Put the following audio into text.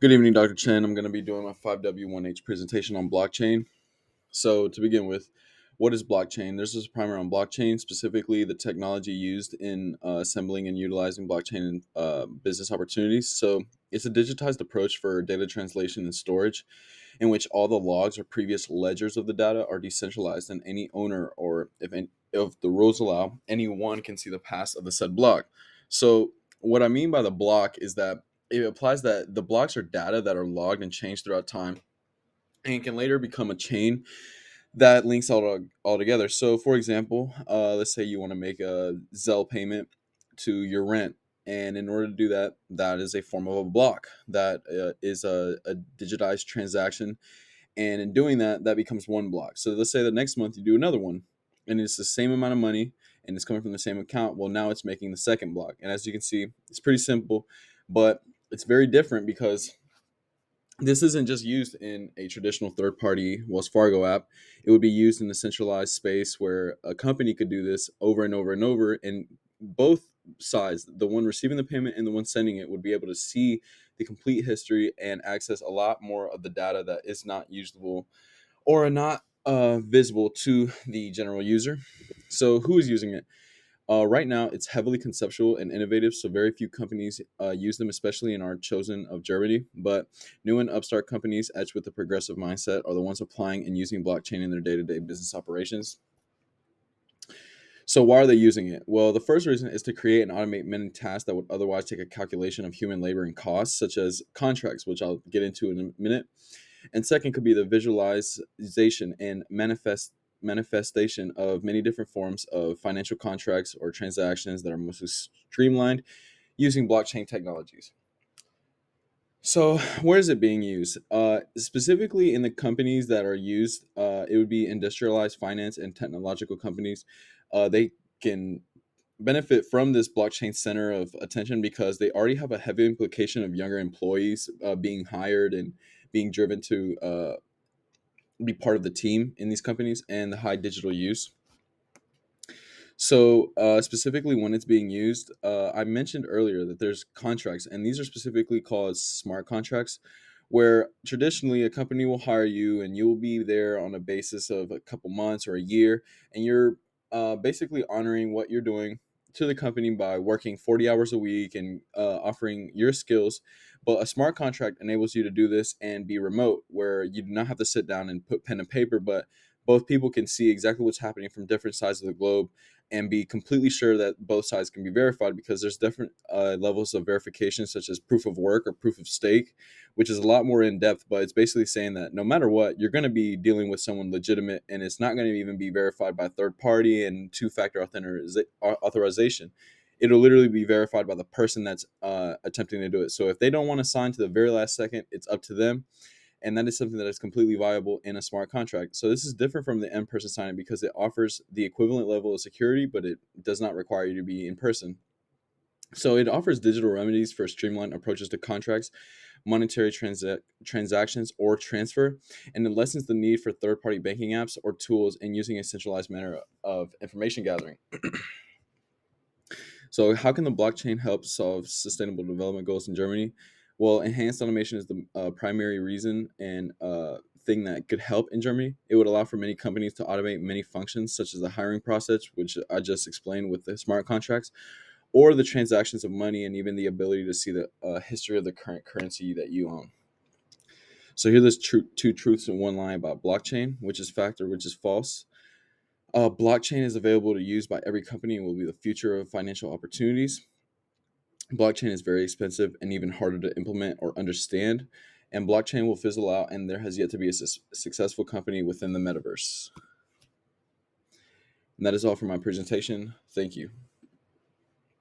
Good evening, Dr. Chen. I'm going to be doing my 5W1H presentation on blockchain. So, to begin with, what is blockchain? There's this primer on blockchain, specifically the technology used in assembling and utilizing blockchain in business opportunities. So, it's a digitized approach for data translation and storage, in which all the logs or previous ledgers of the data are decentralized, and any owner, or if the rules allow, anyone can see the past of the said block. So, what I mean by the block is that it applies that the blocks are data that are logged and changed throughout time and can later become a chain that links all together. So, for example, let's say you want to make a Zelle payment to your rent. And in order to do that, that is a form of a block. That is a digitized transaction. And in doing that, that becomes one block. So let's say the next month you do another one, and it's the same amount of money, and it's coming from the same account. Well, now it's making the second block. And as you can see, it's pretty simple, but it's very different because this isn't just used in a traditional third party Wells Fargo app. It would be used in a centralized space where a company could do this over and over and over. And both sides, the one receiving the payment and the one sending it, would be able to see the complete history and access a lot more of the data that is not usable or not visible to the general user. So, who is using it? Right now, it's heavily conceptual and innovative, so very few companies use them, especially in our chosen of Germany. But new and upstart companies, etched with a progressive mindset, are the ones applying and using blockchain in their day-to-day business operations. So why are they using it? Well, the first reason is to create and automate many tasks that would otherwise take a calculation of human labor and costs, such as contracts, which I'll get into in a minute. And second could be the visualization and manifestation of many different forms of financial contracts or transactions that are mostly streamlined using blockchain technologies. So, where is it being used? Specifically in the companies that are used, it would be industrialized finance and technological companies. They can benefit from this blockchain center of attention because they already have a heavy implication of younger employees being hired and being driven to be part of the team in these companies, and the high digital use. So, specifically when it's being used, I mentioned earlier that there's contracts, and these are specifically called smart contracts, where traditionally a company will hire you and you will be there on a basis of a couple months or a year, and you're basically honoring what you're doing to the company by working 40 hours a week and offering your skills. But a smart contract enables you to do this and be remote, where you do not have to sit down and put pen and paper, but both people can see exactly what's happening from different sides of the globe and be completely sure that both sides can be verified, because there's different levels of verification, such as proof of work or proof of stake, which is a lot more in depth. But it's basically saying that no matter what, you're going to be dealing with someone legitimate, and it's not going to even be verified by third party and two-factor authorization. It'll literally be verified by the person that's attempting to do it. So if they don't want to sign to the very last second, it's up to them, and that is something that is completely viable in a smart contract. So this is different from the in-person signing because it offers the equivalent level of security, but it does not require you to be in person. So it offers digital remedies for streamlined approaches to contracts, monetary transactions, or transfer, and it lessens the need for third-party banking apps or tools in using a centralized manner of information gathering. So, how can the blockchain help solve sustainable development goals in Germany? Well, enhanced automation is the primary reason and thing that could help in Germany. It would allow for many companies to automate many functions, such as the hiring process, which I just explained with the smart contracts, or the transactions of money, and even the ability to see the history of the current currency that you own. So, here there's two truths in one line about blockchain, which is fact or which is false. Blockchain is available to use by every company and will be the future of financial opportunities. Blockchain is very expensive and even harder to implement or understand, and blockchain will fizzle out, and there has yet to be a successful company within the metaverse. And that is all for my presentation. Thank you.